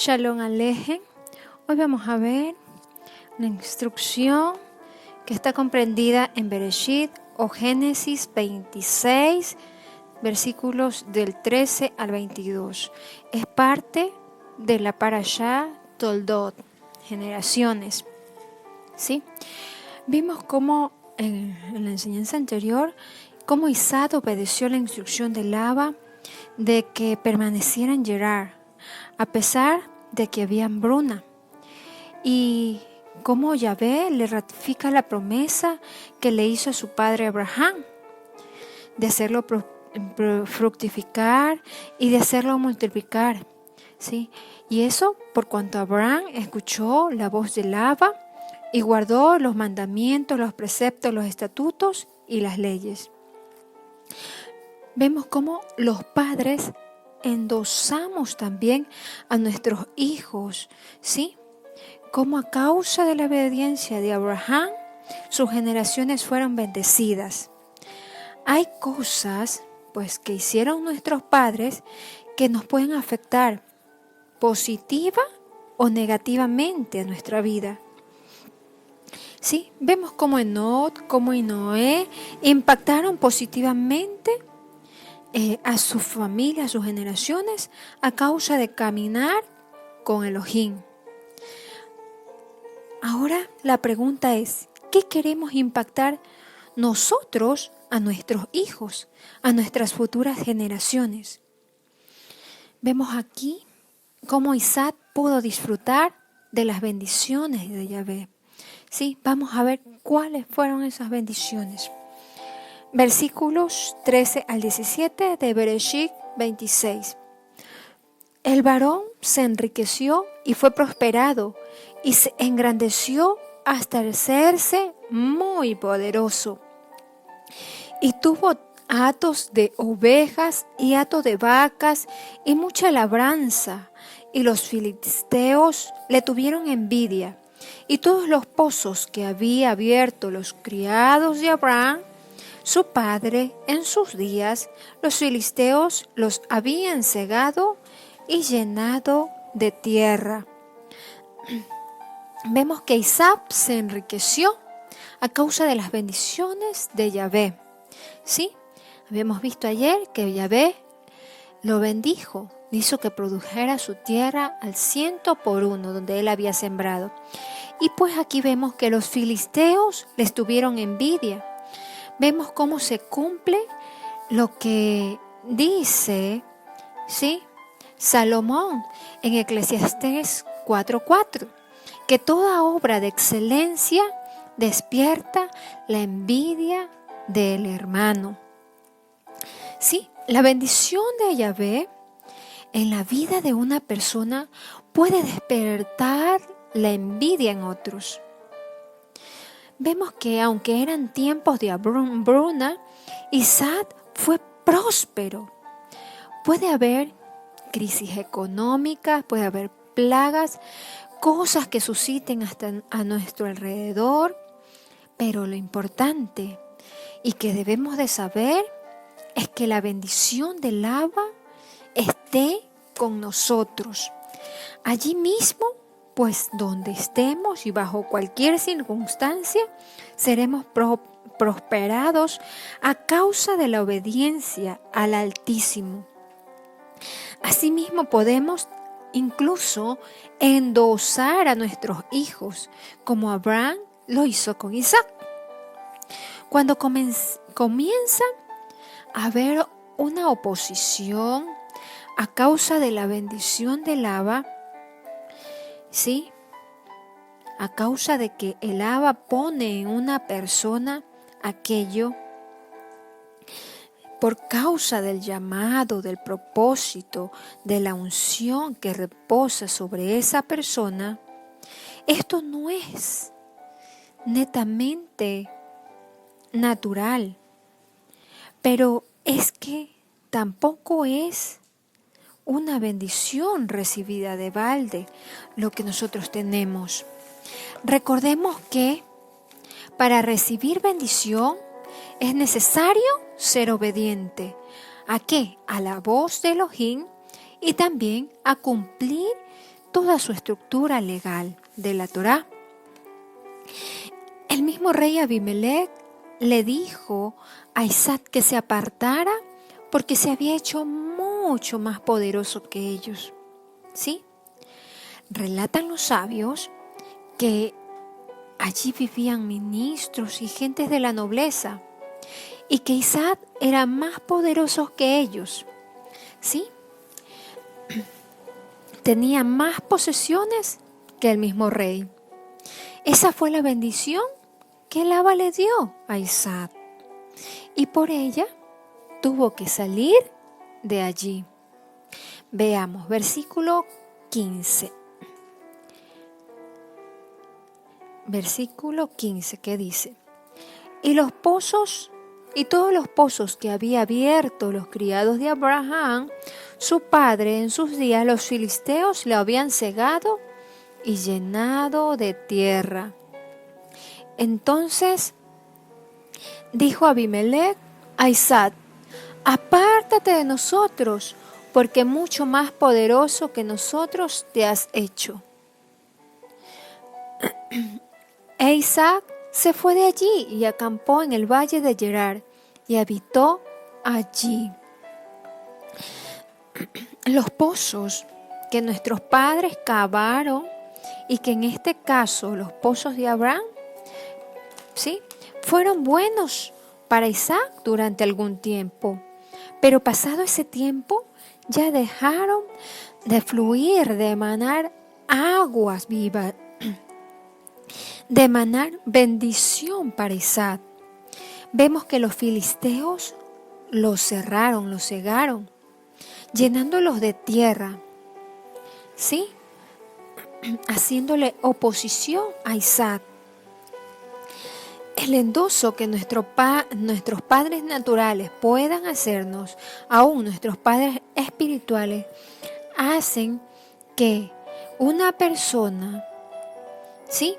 Shalom Alejem. Hoy vamos a ver una instrucción que está comprendida en Bereshit o Génesis 26, versículos del 13 al 22. Es parte de la Parashá Toldot, generaciones. ¿Sí? Vimos cómo en la enseñanza anterior, cómo Isaac obedeció la instrucción de Laba de que permaneciera en Gerar, a pesar de que había hambruna, y cómo Yahvé le ratifica la promesa que le hizo a su padre Abraham, de hacerlo fructificar y de hacerlo multiplicar, ¿sí? Y eso por cuanto Abraham escuchó la voz de Laba y guardó los mandamientos, los preceptos, los estatutos y las leyes. Vemos cómo los padres endosamos también a nuestros hijos, ¿sí? Como a causa de la obediencia de Abraham, sus generaciones fueron bendecidas. Hay cosas, pues, que hicieron nuestros padres que nos pueden afectar positiva o negativamente a nuestra vida. ¿Sí? Vemos cómo Enoc, como Noé impactaron positivamente a su familia, a sus generaciones, a causa de caminar con Elohim. Ahora la pregunta es, ¿qué queremos impactar nosotros a nuestros hijos, a nuestras futuras generaciones? Vemos aquí cómo Isaac pudo disfrutar de las bendiciones de Yahvé. Sí, vamos a ver cuáles fueron esas bendiciones. Versículos 13 al 17 de Bereshit 26. El varón se enriqueció y fue prosperado y se engrandeció hasta hacerse muy poderoso. Y tuvo hatos de ovejas y hatos de vacas y mucha labranza. Y los filisteos le tuvieron envidia. Y todos los pozos que había abierto los criados de Abraham, su padre, en sus días, los filisteos los habían cegado y llenado de tierra. Vemos que Isaac se enriqueció a causa de las bendiciones de Yahvé. ¿Sí? Habíamos visto ayer que Yahvé lo bendijo, hizo que produjera su tierra al 100%, donde él había sembrado. Y pues aquí vemos que los filisteos les tuvieron envidia. Vemos cómo se cumple lo que dice, ¿sí?, Salomón en Eclesiastés 4:4, que toda obra de excelencia despierta la envidia del hermano. Sí, la bendición de Yahvé en la vida de una persona puede despertar la envidia en otros. Vemos que aunque eran tiempos de hambruna, Isaac fue próspero. Puede haber crisis económicas, puede haber plagas, cosas que susciten hasta a nuestro alrededor, pero lo importante y que debemos de saber es que la bendición del Abba esté con nosotros. Allí mismo, pues donde estemos y bajo cualquier circunstancia, seremos prosperados a causa de la obediencia al Altísimo. Asimismo podemos incluso endosar a nuestros hijos, como Abraham lo hizo con Isaac. Cuando comienza a haber una oposición a causa de la bendición del Abba, ¿sí?, a causa de que el Abba pone en una persona aquello, por causa del llamado, del propósito, de la unción que reposa sobre esa persona, esto no es netamente natural, pero es que tampoco es una bendición recibida de balde lo que nosotros tenemos. Recordemos que para recibir bendición es necesario ser obediente. ¿A qué? A la voz de Elohim y también a cumplir toda su estructura legal de la Torá. El mismo rey Abimelech le dijo a Isaac que se apartara porque se había hecho mucho más poderoso que ellos. ¿Sí? Relatan los sabios que allí vivían ministros y gentes de la nobleza y que Isaac era más poderoso que ellos. ¿Sí? Tenía más posesiones que el mismo rey. Esa fue la bendición que Labán le dio a Isaac. Y por ella tuvo que salir de allí. Veamos, versículo 15. Versículo 15, ¿qué dice? Y los pozos, y todos los pozos que había abierto los criados de Abraham, su padre, en sus días, los filisteos le habían cegado y llenado de tierra. Entonces dijo Abimelech a Isaac: apártate de nosotros, porque mucho más poderoso que nosotros te has hecho. E Isaac se fue de allí y acampó en el valle de Gerar y habitó allí. Los pozos que nuestros padres cavaron, y que en este caso los pozos de Abraham, ¿sí?, fueron buenos para Isaac durante algún tiempo, pero pasado ese tiempo ya dejaron de fluir, de emanar aguas vivas, de emanar bendición para Isaac. Vemos que los filisteos los cerraron, los cegaron, llenándolos de tierra, ¿sí?, haciéndole oposición a Isaac. El endoso que nuestros padres naturales puedan hacernos, aún nuestros padres espirituales, hacen que una persona, ¿sí?,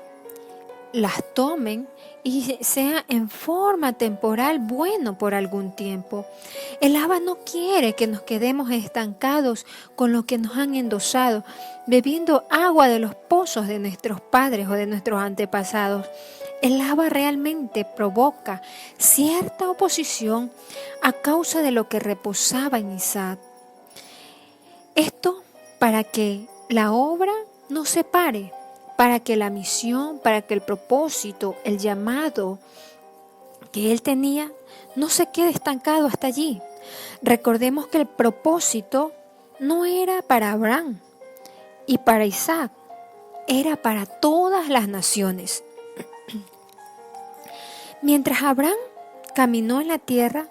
las tomen y sea en forma temporal bueno por algún tiempo. El Abba no quiere que nos quedemos estancados con lo que nos han endosado, bebiendo agua de los pozos de nuestros padres o de nuestros antepasados. El Abba realmente provoca cierta oposición a causa de lo que reposaba en Isaac. Esto para que la obra no se pare, para que la misión, para que el propósito, el llamado que él tenía no se quede estancado hasta allí. Recordemos que el propósito no era para Abraham y para Isaac, era para todas las naciones. Mientras Abraham caminó en la tierra,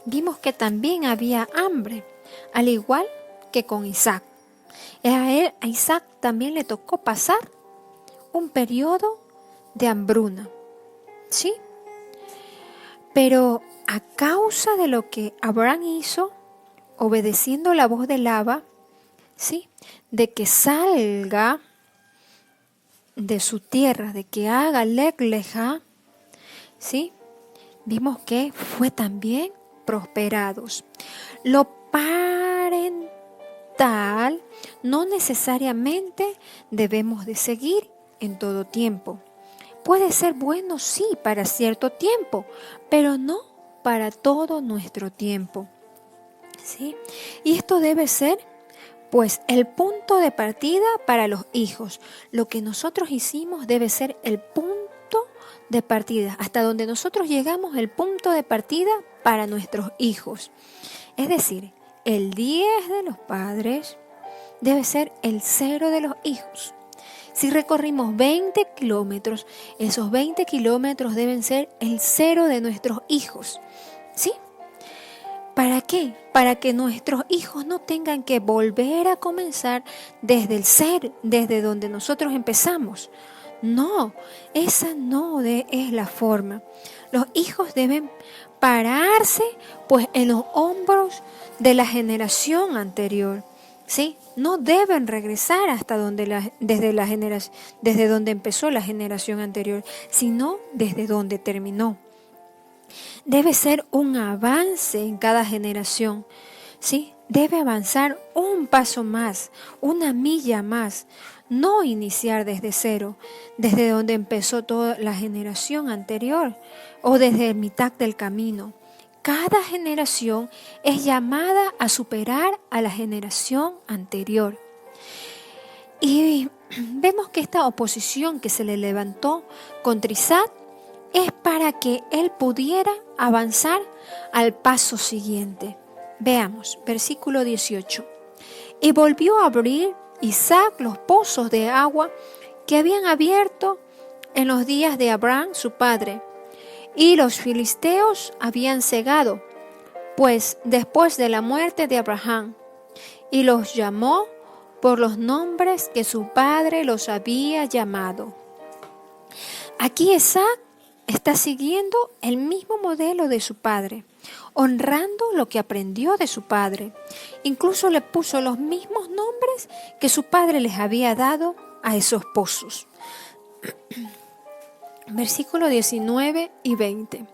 vimos que también había hambre, al igual que con Isaac. A Isaac también le tocó pasar un periodo de hambruna, ¿sí? Pero a causa de lo que Abraham hizo, obedeciendo la voz de Labán, ¿sí?, de que salga de su tierra, de que haga Lech Lejá, ¿sí?, vimos que fue también prosperados. Lo parental no necesariamente debemos de seguir en todo tiempo. Puede ser bueno, sí, para cierto tiempo, pero no para todo nuestro tiempo, ¿sí? Y esto debe ser, pues, el punto de partida para los hijos. Lo que nosotros hicimos debe ser el punto de partida. Hasta donde nosotros llegamos, el punto de partida para nuestros hijos. Es decir, el 10 de los padres debe ser el 0 de los hijos. Si recorrimos 20 kilómetros, esos 20 kilómetros deben ser el 0 de nuestros hijos, ¿sí? ¿Para qué? Para que nuestros hijos no tengan que volver a comenzar desde el ser, desde donde nosotros empezamos. No, esa no es la forma. Los hijos deben pararse, pues, en los hombros de la generación anterior, ¿sí? No deben regresar hasta desde donde empezó la generación anterior, sino desde donde terminó. Debe ser un avance en cada generación, ¿sí?, debe avanzar un paso más, una milla más, no iniciar desde cero, desde donde empezó toda la generación anterior o desde mitad del camino. Cada generación es llamada a superar a la generación anterior. Y vemos que esta oposición que se le levantó contra Isaac es para que él pudiera avanzar al paso siguiente. Veamos, versículo 18. Y volvió a abrir Isaac los pozos de agua que habían abierto en los días de Abraham su padre, y los filisteos habían cegado, pues después de la muerte de Abraham, y los llamó por los nombres que su padre los había llamado. Aquí Isaac está siguiendo el mismo modelo de su padre, honrando lo que aprendió de su padre. Incluso le puso los mismos nombres que su padre les había dado a esos pozos. Versículos 19 y 20.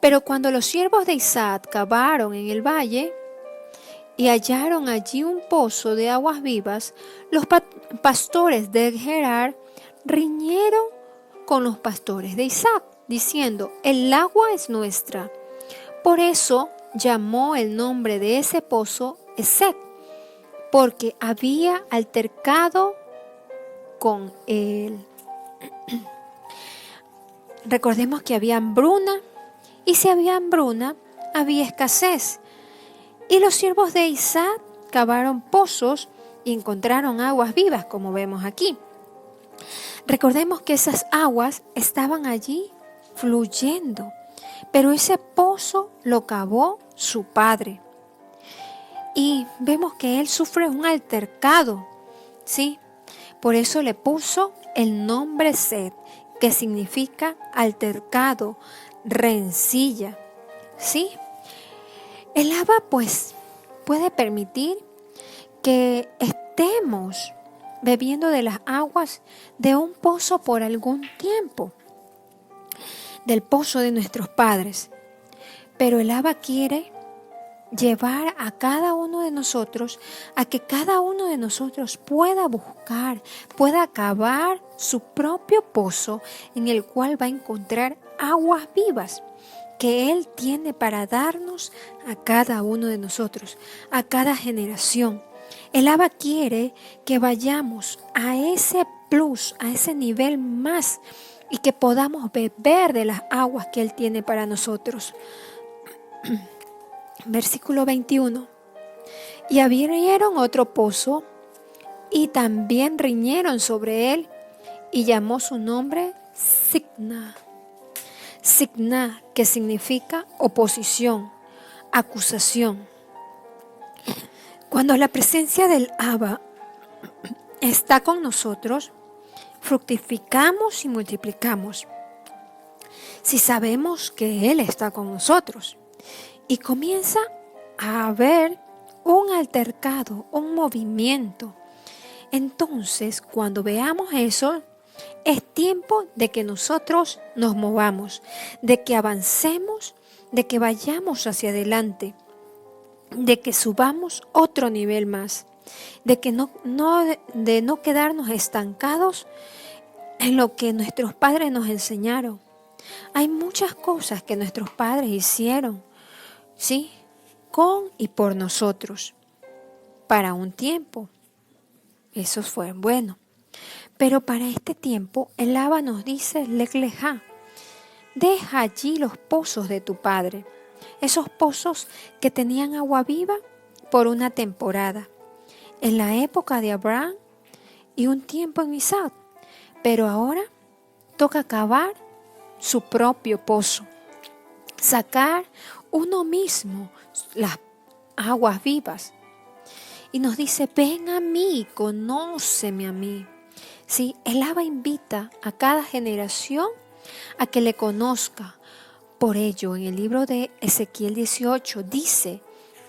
Pero cuando los siervos de Isaac cavaron en el valle y hallaron allí un pozo de aguas vivas, los pastores de Gerar riñeron con los pastores de Isaac, diciendo: el agua es nuestra. Por eso llamó el nombre de ese pozo Esek, porque había altercado con él. Recordemos que había hambruna, y si había hambruna, había escasez. Y los siervos de Isaac cavaron pozos y encontraron aguas vivas, como vemos aquí. Recordemos que esas aguas estaban allí fluyendo, pero ese pozo lo cavó su padre. Y vemos que él sufre un altercado, ¿sí? Por eso le puso el nombre Set, que significa altercado, rencilla, ¿sí? El agua, pues, puede permitir que estemos bebiendo de las aguas de un pozo por algún tiempo, del pozo de nuestros padres. Pero el agua quiere llevar a cada uno de nosotros a que cada uno de nosotros pueda buscar, pueda cavar su propio pozo en el cual va a encontrar aguas vivas que Él tiene para darnos a cada uno de nosotros, a cada generación. El Abba quiere que vayamos a ese plus, a ese nivel más, y que podamos beber de las aguas que Él tiene para nosotros. Versículo 21. Y abrieron otro pozo, y también riñeron sobre él, y llamó su nombre Signa. Signa, que significa oposición, acusación. Cuando la presencia del Abba está con nosotros, fructificamos y multiplicamos. Si sabemos que Él está con nosotros, y comienza a haber un altercado, un movimiento. Entonces, cuando veamos eso, es tiempo de que nosotros nos movamos, de que avancemos, de que vayamos hacia adelante, de que subamos otro nivel más, de que no quedarnos estancados en lo que nuestros padres nos enseñaron. Hay muchas cosas que nuestros padres hicieron, ¿sí? Con y por nosotros, para un tiempo. Eso fue bueno. Pero para este tiempo, el Abba nos dice, Lech Lejá, deja allí los pozos de tu padre, esos pozos que tenían agua viva por una temporada, en la época de Abraham y un tiempo en Isaac, pero ahora toca cavar su propio pozo, sacar uno mismo las aguas vivas. Y nos dice, ven a mí, conóceme a mí. Sí, el Abba invita a cada generación a que le conozca. Por ello, en el libro de Ezequiel 18 dice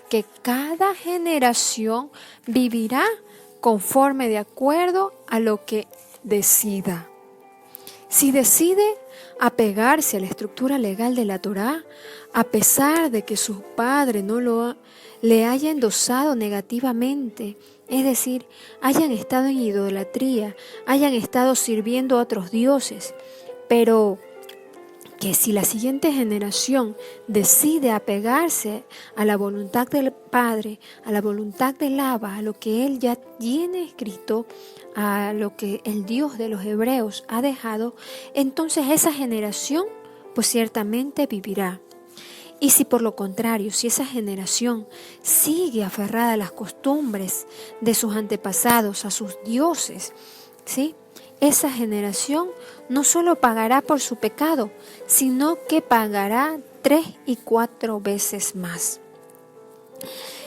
que cada generación vivirá conforme de acuerdo a lo que decida. Si decide apegarse a la estructura legal de la Torá, a pesar de que sus padres le hayan endosado negativamente, es decir, hayan estado en idolatría, hayan estado sirviendo a otros dioses, pero que si la siguiente generación decide apegarse a la voluntad del Padre, a la voluntad del Abba, a lo que Él ya tiene escrito, a lo que el Dios de los hebreos ha dejado, entonces esa generación pues ciertamente vivirá. Y si por lo contrario, si esa generación sigue aferrada a las costumbres de sus antepasados, a sus dioses, ¿sí?, esa generación no solo pagará por su pecado, sino que pagará 3 y 4 veces más.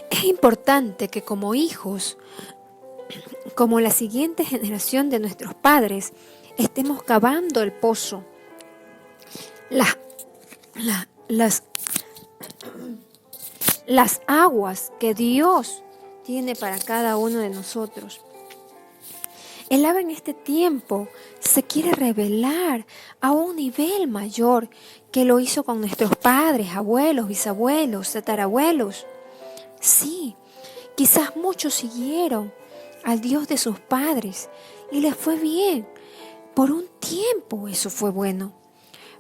Es importante que como hijos, como la siguiente generación de nuestros padres, estemos cavando el pozo. Las aguas que Dios tiene para cada uno de nosotros. El Abba en este tiempo se quiere revelar a un nivel mayor que lo hizo con nuestros padres, abuelos, bisabuelos, tatarabuelos. Sí, quizás muchos siguieron al Dios de sus padres y les fue bien. Por un tiempo eso fue bueno,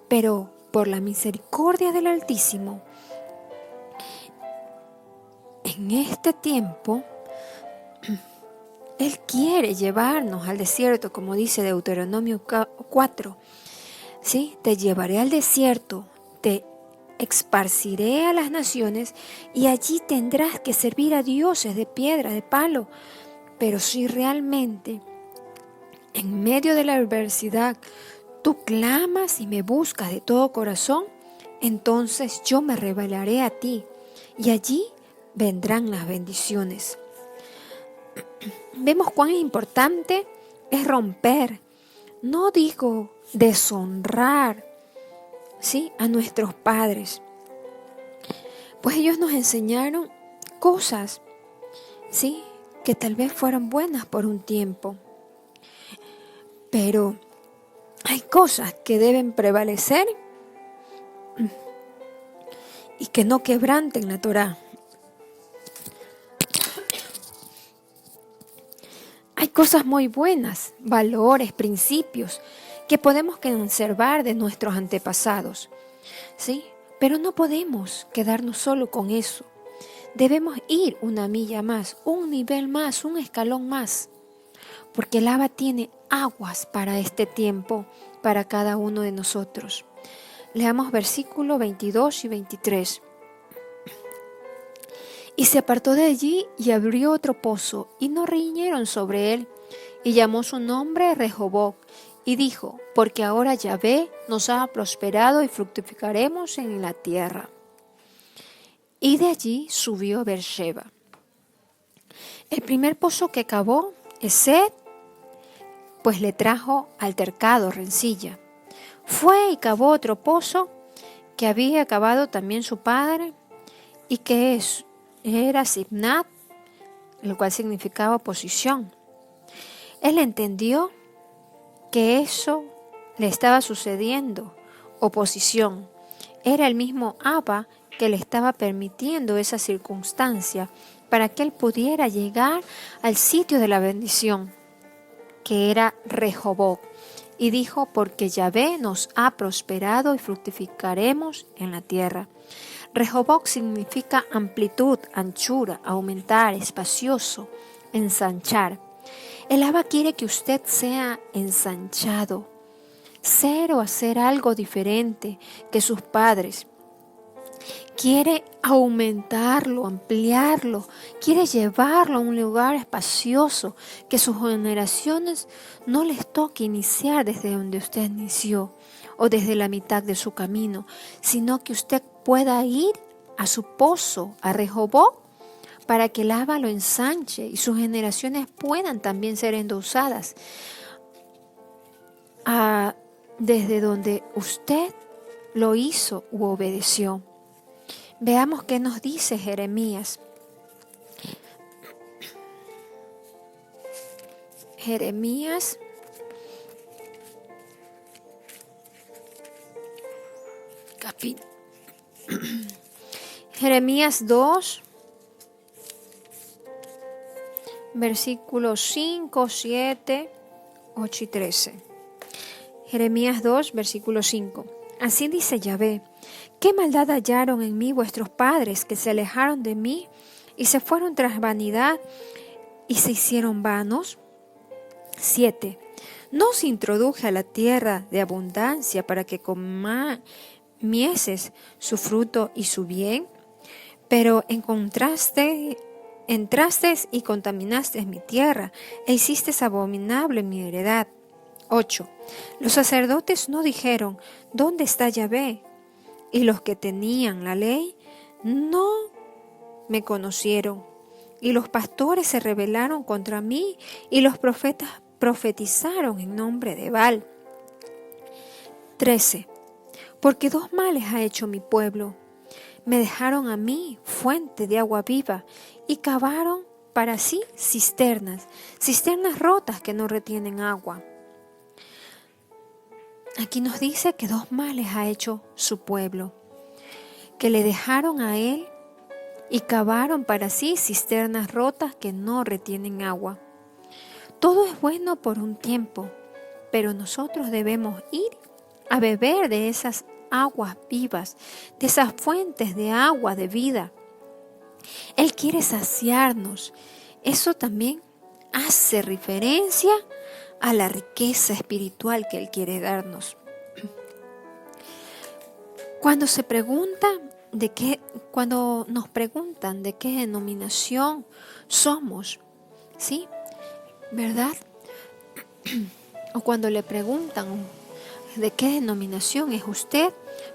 pero por la misericordia del Altísimo, en este tiempo Él quiere llevarnos al desierto, como dice Deuteronomio 4. ¿Sí? Te llevaré al desierto, te esparciré a las naciones y allí tendrás que servir a dioses de piedra, de palo. Pero si realmente en medio de la adversidad tú clamas y me buscas de todo corazón, entonces yo me revelaré a ti y allí vendrán las bendiciones. Vemos cuán importante es romper, no digo deshonrar, ¿sí?, a nuestros padres, pues ellos nos enseñaron cosas, ¿sí?, que tal vez fueran buenas por un tiempo, pero hay cosas que deben prevalecer y que no quebranten la Torá. Hay cosas muy buenas, valores, principios que podemos conservar de nuestros antepasados, ¿sí? Pero no podemos quedarnos solo con eso. Debemos ir una milla más, un nivel más, un escalón más, porque el Abba tiene aguas para este tiempo, para cada uno de nosotros. Leamos versículos 22 y 23. Y se apartó de allí y abrió otro pozo, y no riñeron sobre él, y llamó su nombre Rehoboc, y dijo, porque ahora Yahvé nos ha prosperado y fructificaremos en la tierra. Y de allí subió a Beersheba. El primer pozo que cavó, Esed, pues le trajo altercado, rencilla. Fue y cavó otro pozo que había cavado también su padre, y que era Sibnat, el cual significaba oposición. Él entendió que eso le estaba sucediendo, oposición. Era el mismo Abba que le estaba permitiendo esa circunstancia para que él pudiera llegar al sitio de la bendición, que era Rehoboc. Y dijo, porque Yahvé nos ha prosperado y fructificaremos en la tierra. Rehoboc significa amplitud, anchura, aumentar, espacioso, ensanchar. El Abba quiere que usted sea ensanchado, ser o hacer algo diferente que sus padres. Quiere aumentarlo, ampliarlo, quiere llevarlo a un lugar espacioso, que sus generaciones no les toque iniciar desde donde usted inició o desde la mitad de su camino, sino que usted pueda ir a su pozo, a Rehoboc, para que el Abba lo ensanche y sus generaciones puedan también ser endulzadas desde donde usted lo hizo u obedeció. Veamos qué nos dice Jeremías. Jeremías fin. Jeremías 2, versículos 5, 7, 8 y 13. Jeremías 2, versículo 5. Así dice Yahvé: ¿qué maldad hallaron en mí vuestros padres, que se alejaron de mí y se fueron tras vanidad y se hicieron vanos? 7. ¿No os introduje a la tierra de abundancia para que comieses su fruto y su bien? Pero entraste y contaminaste mi tierra, e hiciste abominable mi heredad. 8. Los sacerdotes no dijeron: ¿dónde está Yahvé? Y los que tenían la ley no me conocieron. Y los pastores se rebelaron contra mí, y los profetas profetizaron en nombre de Baal. 13. Porque dos males ha hecho mi pueblo. Me dejaron a mí fuente de agua viva, y cavaron para sí cisternas rotas que no retienen agua. Aquí nos dice que dos males ha hecho su pueblo, que le dejaron a él y cavaron para sí cisternas rotas que no retienen agua. Todo es bueno por un tiempo, pero nosotros debemos ir a beber de esas aguas vivas, de esas fuentes de agua de vida. Él quiere saciarnos. Eso también hace referencia a la riqueza espiritual que Él quiere darnos. Cuando nos preguntan de qué denominación somos, ¿sí? ¿Verdad? O cuando le preguntan de qué denominación es usted,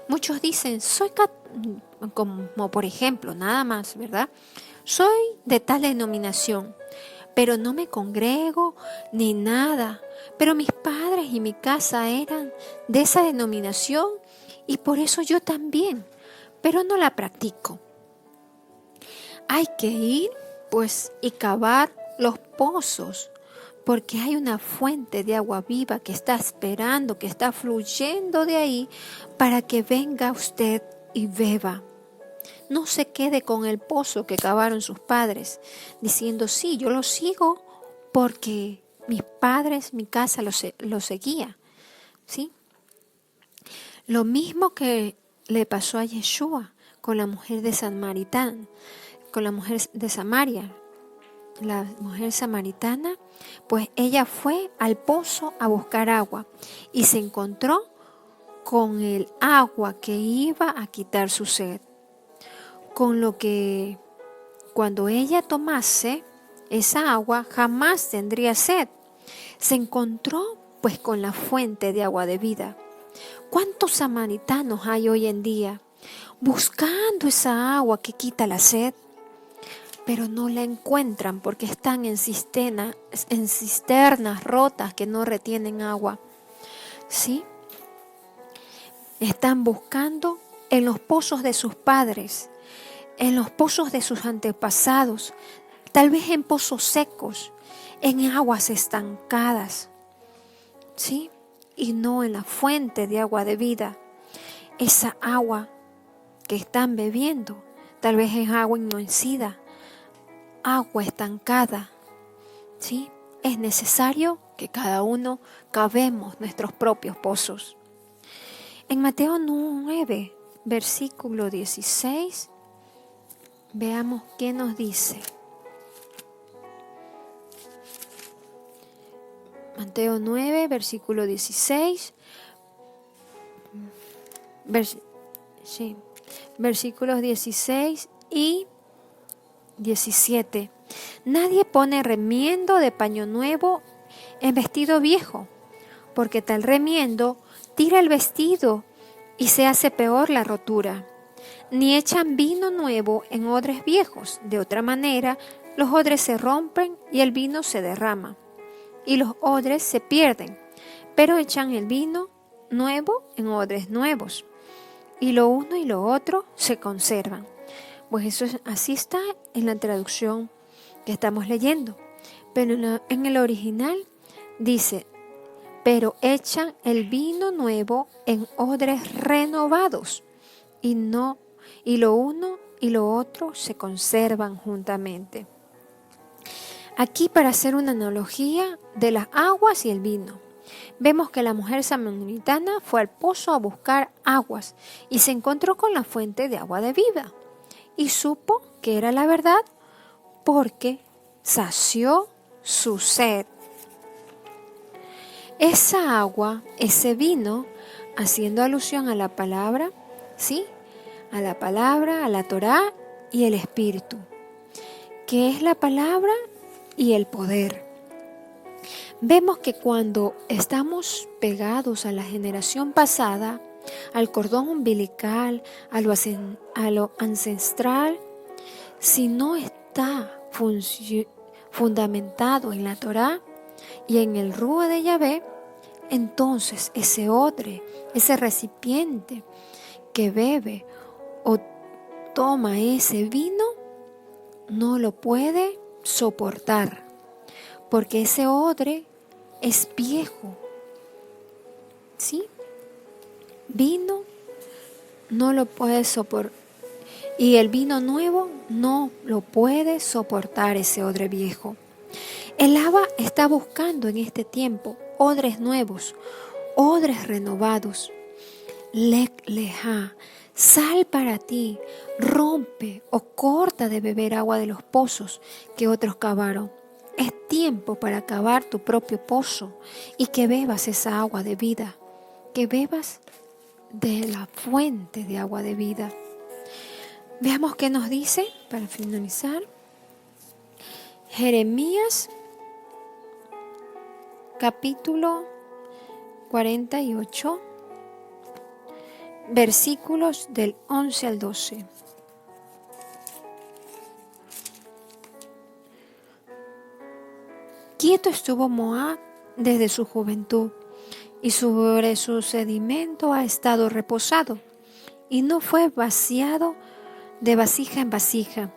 muchos dicen: soy como por ejemplo, nada más, ¿verdad? Soy de tal denominación, pero no me congrego ni nada. Pero mis padres y mi casa eran de esa denominación y por eso yo también, pero no la practico. Hay que ir, pues, y cavar los pozos, porque hay una fuente de agua viva que está esperando, que está fluyendo de ahí para que venga usted y beba. No se quede con el pozo que cavaron sus padres, diciendo: sí, yo lo sigo porque mis padres, mi casa lo seguía. ¿Sí? Lo mismo que le pasó a Yeshua con la mujer de con la mujer de Samaria. La mujer samaritana, pues ella fue al pozo a buscar agua y se encontró con el agua que iba a quitar su sed. Con lo que cuando ella tomase esa agua jamás tendría sed. Se encontró pues con la fuente de agua de vida. ¿Cuántos samaritanos hay hoy en día buscando esa agua que quita la sed? Pero no la encuentran porque están en cisternas rotas que no retienen agua. ¿Sí? Están buscando en los pozos de sus padres, en los pozos de sus antepasados, tal vez en pozos secos, en aguas estancadas, ¿sí? Y no en la fuente de agua de vida. Esa agua que están bebiendo, tal vez es agua enmohecida, agua estancada, ¿sí? Es necesario que cada uno cavemos nuestros propios pozos. En Mateo 9, versículo 16, veamos qué nos dice. Mateo 9, versículo 16, versículos 16 y 17. Nadie pone remiendo de paño nuevo en vestido viejo, porque tal remiendo tira el vestido y se hace peor la rotura. Ni echan vino nuevo en odres viejos, de otra manera los odres se rompen y el vino se derrama, y los odres se pierden, pero echan el vino nuevo en odres nuevos, y lo uno y lo otro se conservan. Pues así está en la traducción que estamos leyendo, pero en el original dice: pero echan el vino nuevo en odres renovados. y lo uno y lo otro se conservan juntamente. Aquí, para hacer una analogía de las aguas y el vino, vemos que la mujer samaritana fue al pozo a buscar aguas y se encontró con la fuente de agua de vida y supo que era la verdad porque sació su sed. Esa agua, ese vino, haciendo alusión a la palabra, ¿sí? A la palabra, a la Torá y el Espíritu, que es la palabra y el poder. Vemos que cuando estamos pegados a la generación pasada, al cordón umbilical, a lo ancestral, si no está fundamentado en la Torá y en el Rúa de Yahvé, entonces ese odre, ese recipiente que bebe o toma ese vino, no lo puede soportar, porque ese odre es viejo, ¿sí? Vino no lo puede soportar, y el vino nuevo no lo puede soportar ese odre viejo. El Abba está buscando en este tiempo odres nuevos, odres renovados. Lek Leja, sal para ti, rompe o corta de beber agua de los pozos que otros cavaron. Es tiempo para cavar tu propio pozo y que bebas esa agua de vida, que bebas de la fuente de agua de vida. Veamos qué nos dice para finalizar. Jeremías capítulo 48, versículos del 11 al 12. Quieto estuvo Moab desde su juventud, y sobre su sedimento ha estado reposado, y no fue vaciado de vasija en vasija,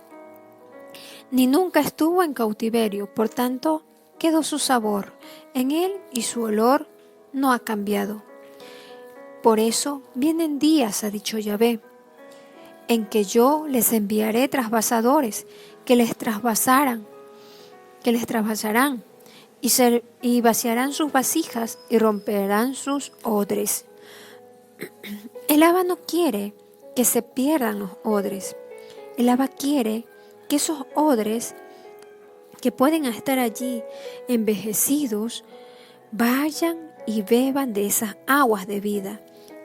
ni nunca estuvo en cautiverio, por tanto quedó su sabor en él y su olor no ha cambiado. Por eso vienen días, ha dicho Yahvé, en que yo les enviaré trasvasadores que les trasvasarán y vaciarán sus vasijas y romperán sus odres. El Abba no quiere que se pierdan los odres. El Abba quiere que esos odres que pueden estar allí envejecidos vayan y beban de esas aguas de vida,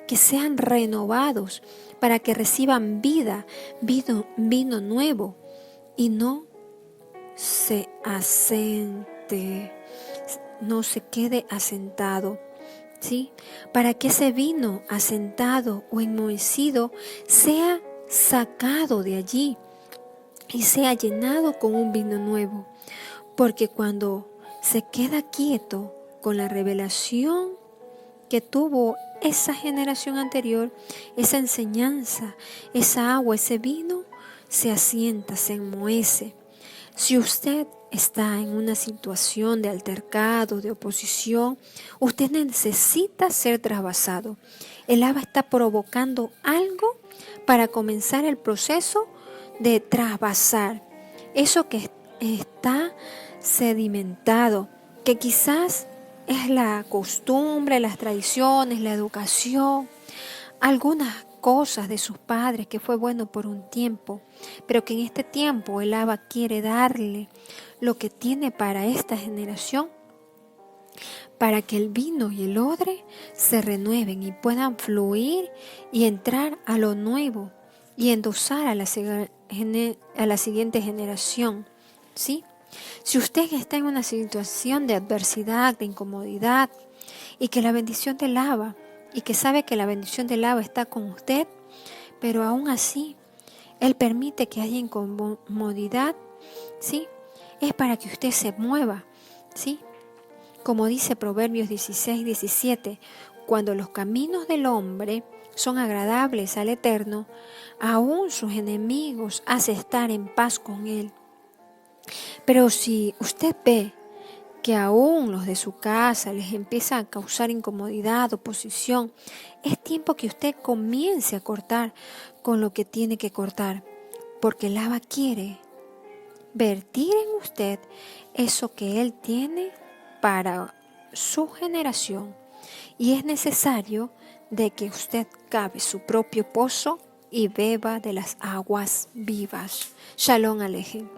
que sean renovados para que reciban vida, vino nuevo, y no se asente, no se quede asentado, ¿sí? Para que ese vino asentado o enmohecido sea sacado de allí y sea llenado con un vino nuevo, porque cuando se queda quieto con la revelación que tuvo esa generación anterior, esa enseñanza, esa agua, ese vino, se asienta, se enmohece. Si usted está en una situación de altercado, de oposición, usted necesita ser trasvasado. El Abba está provocando algo para comenzar el proceso de trasvasar eso que está sedimentado, que quizás es la costumbre, las tradiciones, la educación, algunas cosas de sus padres que fue bueno por un tiempo, pero que en este tiempo el Abba quiere darle lo que tiene para esta generación, para que el vino y el odre se renueven y puedan fluir y entrar a lo nuevo y endosar a la siguiente generación, ¿sí? Si usted está en una situación de adversidad, de incomodidad, y que la bendición del Abba, y que sabe que la bendición del Abba está con usted, pero aún así Él permite que haya incomodidad, ¿sí? Es para que usted se mueva, ¿sí? Como dice Proverbios 16:17, cuando los caminos del hombre son agradables al Eterno, aún sus enemigos hace estar en paz con Él. Pero si usted ve que aún los de su casa les empieza a causar incomodidad, oposición, es tiempo que usted comience a cortar con lo que tiene que cortar, porque el Abba quiere vertir en usted eso que Él tiene para su generación. Y es necesario de que usted cave su propio pozo y beba de las aguas vivas. Shalom Alejem.